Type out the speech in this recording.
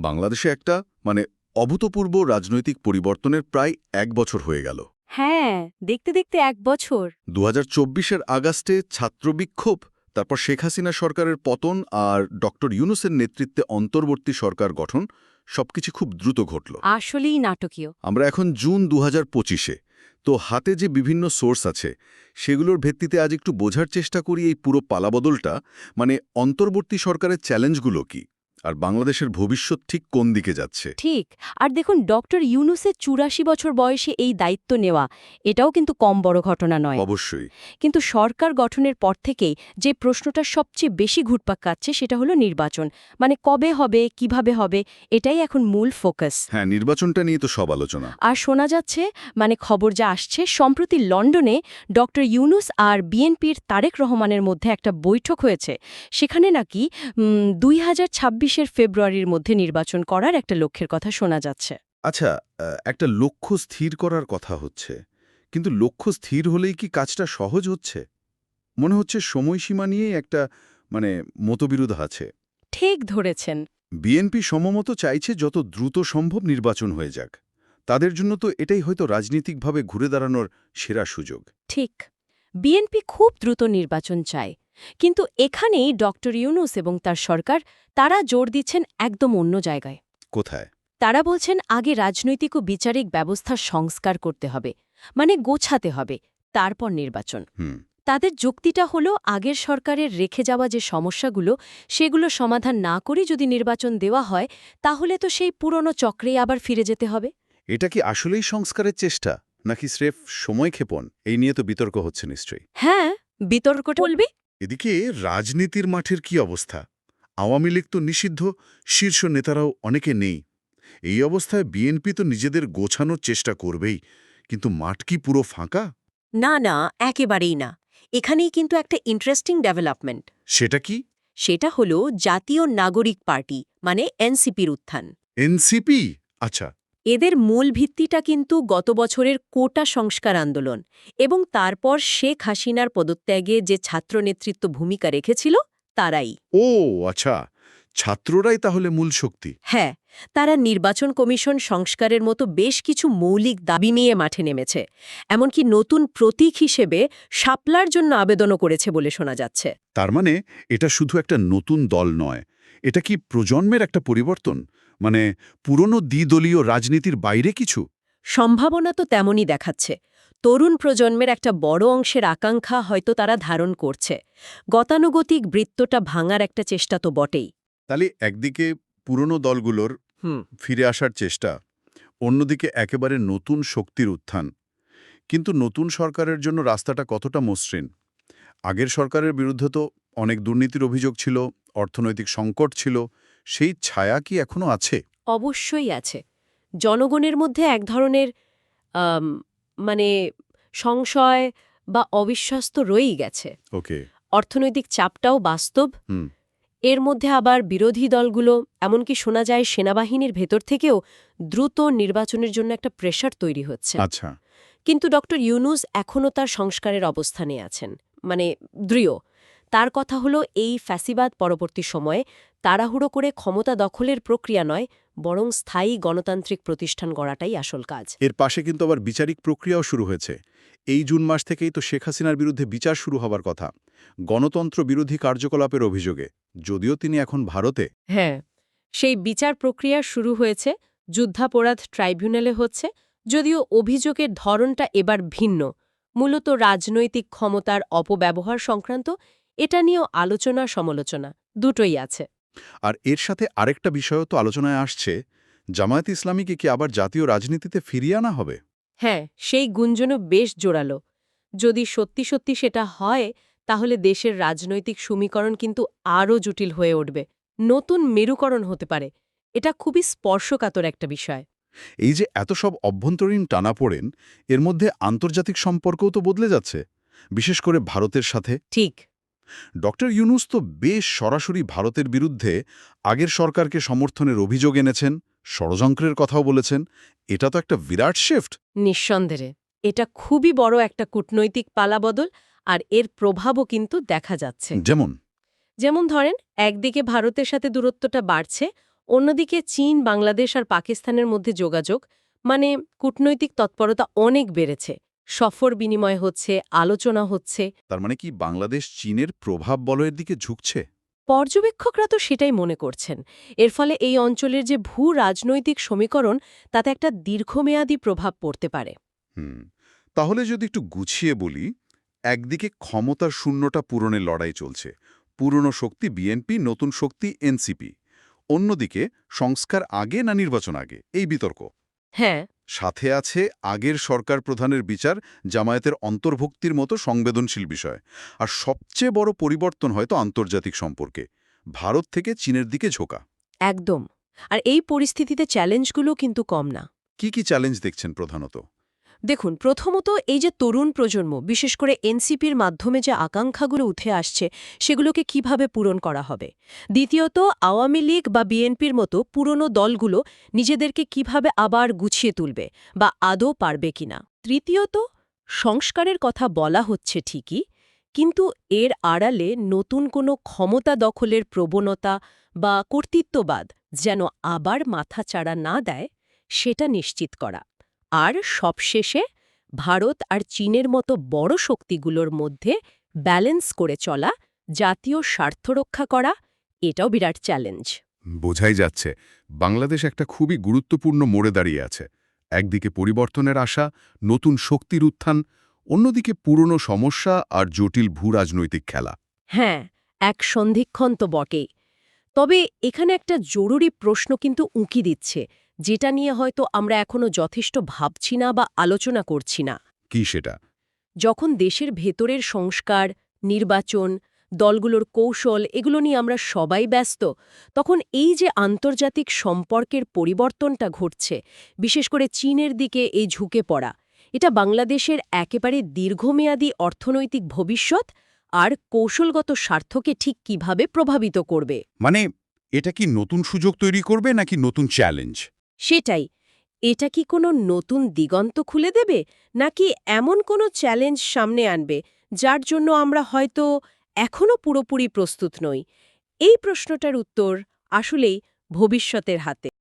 বাংলাদেশে একটা অভূতপূর্ব রাজনৈতিক পরিবর্তনের প্রায় ১ বছর হয়ে গেল। হ্যাঁ, দেখতে দেখতে ১ বছর। ২০২৪-এর আগস্টে ছাত্রবিক্ষোভ, তারপর শেখ হাসিনা সরকারের পতন আর ডক্টর ইউনূসের নেতৃত্বে অন্তর্বর্তী সরকার গঠন সবকিছু খুব দ্রুত ঘটল। আসলেই নাটকীয়। আমরা এখন জুন ২০২৫-এ, তো হাতে যে বিভিন্ন সোর্স আছে সেগুলোর ভিত্তিতে আজ একটু বোঝার চেষ্টা করি এই পুরো পালাবদলটা, অন্তর্বর্তী সরকারের চ্যালেঞ্জগুলো কি আর বাংলাদেশের ভবিষ্যৎ ঠিক কোন দিকে যাচ্ছে। ঠিক। আর দেখুন, ডক্টর ইউনূসের ৮৪ বছর বয়সে এই দায়িত্ব নেওয়া, এটাও কিন্তু কম বড় ঘটনা নয়। অবশ্যই। কিন্তু সরকার গঠনের পর থেকেই যে প্রশ্নটা সবচেয়ে বেশি ঘুরপাক খাচ্ছে সেটা হলো নির্বাচন। কবে হবে, কিভাবে হবে, এটাই এখন মূল ফোকাস। হ্যাঁ, নির্বাচনটা নিয়ে তো সব আলোচনা। আর শোনা যাচ্ছে, খবর যা আসছে, সম্প্রতি লন্ডনে ডক্টর ইউনূস আর বিএনপির তারেক রহমানের মধ্যে একটা বৈঠক হয়েছে। সেখানে নাকি ২০২৬-এর ফেব্রুয়ারির মধ্যে নির্বাচন করার একটা লক্ষ্যের কথা শোনা যাচ্ছে। আচ্ছা, একটা লক্ষ্য স্থির করার কথা হচ্ছে, কিন্তু লক্ষ্য স্থির হলেই কি কাজটা সহজ হচ্ছে? মনে হচ্ছে সময়সীমা নিয়েই একটা মতবিরোধ আছে। ঠিক ধরেছেন। বিএনপি সম্ভবত চাইছে যত দ্রুত সম্ভব নির্বাচন হয়ে যাক। তাদের জন্য তো এটাই হয়তো রাজনীতিকভাবে ঘুরে দাঁড়ানোর সেরা সুযোগ। ঠিক। বিএনপি খুব দ্রুত নির্বাচন চায়। কিন্তু এখানেই ডক্টর ইউনূস এবং তার সরকার, তারা জোর দিচ্ছেন একদম অন্য জায়গায়। কোথায়? তারা বলছেন আগে রাজনৈতিক ও বিচারিক ব্যবস্থার সংস্কার করতে হবে, গোছাতে হবে, তারপর নির্বাচন। তাদের যুক্তিটা হলো আগের সরকারের রেখে যাওয়া যে সমস্যাগুলো, সেগুলো সমাধান না করে যদি নির্বাচন দেওয়া হয়, তাহলে তো সেই পুরনো চক্রেই আবার ফিরে যেতে হবে। এটা কি আসলেই সংস্কারের চেষ্টা, নাকি স্রেফ সময়ক্ষেপণ? এই নিয়ে তো বিতর্ক হচ্ছে নিশ্চয়ই। হ্যাঁ, বিতর্কটা বলবি। এদিকে রাজনীতির মাঠের কি অবস্থা? আওয়ামী লীগ তো নিষিদ্ধ, শীর্ষ নেতারাও অনেকে নেই। এই অবস্থায় বিএনপি তো নিজেদের গোছানোর চেষ্টা করবেই, কিন্তু মাঠ কি পুরো ফাঁকা? না না, একেবারেই না। এখানেই কিন্তু একটা ইন্টারেস্টিং ডেভেলপমেন্ট। সেটা কি? সেটা হলো জাতীয় নাগরিক পার্টি, এনসিপির উত্থান। এনসিপি? আচ্ছা। এদের মূল ভিত্তিটা কিন্তু গত বছরের কোটা সংস্কার আন্দোলন এবং তারপর শেখ হাসিনার পদত্যাগে যে ছাত্র নেতৃত্ব ভূমিকা রেখেছিল, তারাই। ও আচ্ছা, ছাত্ররাই তাহলে মূল শক্তি। হ্যাঁ, তারা নির্বাচন কমিশন সংস্কারের মতো বেশ কিছু মৌলিক দাবি নিয়ে মাঠে নেমেছে। এমনকি নতুন প্রতীক হিসেবে শাপলার জন্য আবেদনও করেছে বলে শোনা যাচ্ছে। তার এটা শুধু একটা নতুন দল নয়, এটা কি প্রজন্মের একটা পরিবর্তন? পুরনো দ্বিদলীয় রাজনীতির বাইরে কিছু? সম্ভাবনা তো তেমনই দেখাচ্ছে। তরুণ প্রজন্মের একটা বড় অংশের আকাঙ্ক্ষা হয়তো তারা ধারণ করছে। গতানুগতিক বৃত্তটা ভাঙার একটা চেষ্টা তো বটেই। তাহলে একদিকে পুরনো দলগুলোর ফিরে আসার চেষ্টা, অন্যদিকে একেবারে নতুন শক্তির উত্থান। কিন্তু নতুন সরকারের জন্য রাস্তাটা কতটা মসৃণ? আগের সরকারের বিরুদ্ধে তো অনেক দুর্নীতির অভিযোগ ছিল, অর্থনৈতিক সংকট ছিল। সেই ছায়া কি এখনো আছে? অবশ্যই আছে। জনগণের মধ্যে এক ধরনের আম, মানে সংশয় বা অবিশ্বাস তো রয়েই গেছে। ওকে। অর্থনৈতিক চাপটাও বাস্তব। হুম। এর মধ্যে আবার বিরোধী দলগুলো, এমনকি শোনা যায় সেনাবাহিনীর ভেতর থেকেও দ্রুত নির্বাচনের জন্য একটা প্রেশার তৈরি হচ্ছে। আচ্ছা। কিন্তু ডক্টর ইউনূস এখনও তার সংস্কারের অবস্থানে আছেন, দৃঢ়। তার কথা হলো এই ফ্যাসিবাদ পরবর্তী সময়ে তাড়াহুড়ো করে ক্ষমতা দখলের প্রক্রিয়া নয়, বরং স্থায়ী গণতান্ত্রিক প্রতিষ্ঠান গড়াটাই আসল কাজ। এর পাশে কিন্তু আবার বিচারিক প্রক্রিয়াও শুরু হয়েছে। এই জুন মাস থেকেই তো শেখ হাসিনার বিরুদ্ধে বিচার শুরু হবার কথা, গণতন্ত্র বিরোধী কার্যকলাপের অভিযোগে, যদিও তিনি এখন ভারতে। হ্যাঁ, সেই বিচার প্রক্রিয়া শুরু হয়েছে, যুদ্ধাপরাধ ট্রাইব্যুনালে হচ্ছে, যদিও অভিযোগের ধরনটা এবার ভিন্ন, মূলত রাজনৈতিক ক্ষমতার অপব্যবহার সংক্রান্ত। এটা নিয়েও আলোচনা সমালোচনা দুটোই আছে। আর এর সাথে আরেকটা বিষয়ও তো আলোচনায় আসছে, জামায়াত ইসলামীকে কি আবার জাতীয় রাজনীতিতে ফিরিয়ে আনা হবে? হ্যাঁ, সেই গুঞ্জনও বেশ জোরালো। যদি সত্যি সত্যি সেটা হয়, তাহলে দেশের রাজনৈতিক সমীকরণ কিন্তু আরও জটিল হয়ে উঠবে, নতুন মেরুকরণ হতে পারে। এটা খুবই স্পর্শকাতর একটা বিষয়। এই যে এত সব অভ্যন্তরীণ টানাপোড়েন, এর মধ্যে আন্তর্জাতিক সম্পর্কও তো বদলে যাচ্ছে, বিশেষ করে ভারতের সাথে। ঠিক। ডক্টর ইউনূস তো বেশ সরাসরি ভারতের বিরুদ্ধে আগের সরকারকে সমর্থনের অভিযোগ এনেছেন, ষড়যন্ত্রের কথাও বলেছেন। এটা তো একটা বিরাট শিফট। নিঃসন্দেহে এটা খুবই বড় একটা কূটনৈতিক পালাবদল, আর এর প্রভাবও কিন্তু দেখা যাচ্ছে। যেমন? যেমন ধরেন, একদিকে ভারতের সাথে দূরত্বটা বাড়ছে, অন্যদিকে চীন, বাংলাদেশ আর পাকিস্তানের মধ্যে যোগাযোগ মানে কূটনৈতিক তৎপরতা অনেক বেড়েছে। সফর বিনিময় হচ্ছে, আলোচনা হচ্ছে। তার মানে কি বাংলাদেশ চীনের প্রভাব বলয়ের দিকে ঝুঁকছে? পর্যবেক্ষকরা তো সেটাই মনে করছেন। এর ফলে এই অঞ্চলের যে ভূ রাজনৈতিক সমীকরণ তাতে একটা দীর্ঘমেয়াদী প্রভাব পড়তে পারে। হুম। তাহলে যদি একটু গুছিয়ে বলি, একদিকে ক্ষমতার শূন্যতা পূরণের লড়াই চলছে, পুরনো শক্তি বিএনপি, নতুন শক্তি এনসিপি। অন্যদিকে সংস্কার আগে না নির্বাচন আগে, এই বিতর্ক। হ্যাঁ, সাথে আছে আগের সরকার প্রধানের বিচার, জামায়াতের অন্তর্ভুক্তির মতো সংবেদনশীল বিষয়। আর সবচেয়ে বড় পরিবর্তন হয়তো আন্তর্জাতিক সম্পর্কে, ভারত থেকে চীনের দিকে ঝোঁকা। একদম। আর এই পরিস্থিতিতে চ্যালেঞ্জগুলো কিন্তু কম না। কি কি চ্যালেঞ্জ দেখছেন প্রধানত? দেখুন, প্রথমত এই যে তরুণ প্রজন্ম, বিশেষ করে এনসিপির মাধ্যমে যে আকাঙ্ক্ষাগুলো উঠে আসছে, সেগুলোকে কিভাবে পূরণ করা হবে। দ্বিতীয়ত, আওয়ামী লীগ বা বিএনপির মতো পুরনো দলগুলো নিজেদেরকে কিভাবে আবার গুছিয়ে তুলবে বা আদৌ পারবে কিনা। তৃতীয়ত, সংস্কারের কথা বলা হচ্ছে ঠিকই, কিন্তু এর আড়ালে নতুন কোনো ক্ষমতা দখলের প্রবণতা বা কর্তৃত্ববাদ যেন আবার মাথাচাড়া না দেয়, সেটা নিশ্চিত করা। আর সবশেষে ভারত আর চীনের মতো বড় শক্তিগুলোর মধ্যে ব্যালেন্স করে চলা, জাতীয় স্বার্থ রক্ষা করা, এটাও বিরাট চ্যালেঞ্জ। বোঝাই যাচ্ছে বাংলাদেশ একটা খুবই গুরুত্বপূর্ণ মোড়ে দাঁড়িয়ে আছে। একদিকে পরিবর্তনের আশা, নতুন শক্তির উত্থান, অন্যদিকে পুরনো সমস্যা আর জটিল ভূরাজনৈতিক খেলা। হ্যাঁ, এক সন্ধিক্ষণ তো বটেই। তবে এখানে একটা জরুরি প্রশ্ন কিন্তু উঁকি দিচ্ছে, যেটা নিয়ে হয়তো আমরা এখনো যথেষ্ট ভাবছি না বা আলোচনা করছি না। কি সেটা? যখন দেশের ভেতরের সংস্কার, নির্বাচন, দলগুলোর কৌশল এগুলো নিয়ে আমরা সবাই ব্যস্ত, তখন এই যে আন্তর্জাতিক সম্পর্কের পরিবর্তনটা ঘটছে, বিশেষ করে চীনের দিকে এই ঝুঁকে পড়া, এটা বাংলাদেশের একেবারে দীর্ঘমেয়াদী অর্থনৈতিক ভবিষ্যৎ আর কৌশলগত স্বার্থকে ঠিক কিভাবে প্রভাবিত করবে। মানে এটা কি নতুন সুযোগ তৈরি করবে নাকি নতুন চ্যালেঞ্জ? সেটাই, এটা কি কোনো নতুন দিগন্ত খুলে দেবে, নাকি এমন কোনো চ্যালেঞ্জ সামনে আনবে যার জন্য আমরা হয়তো এখনো পুরোপুরি প্রস্তুত নই? এই প্রশ্নটার উত্তর আসলেই ভবিষ্যতের হাতে।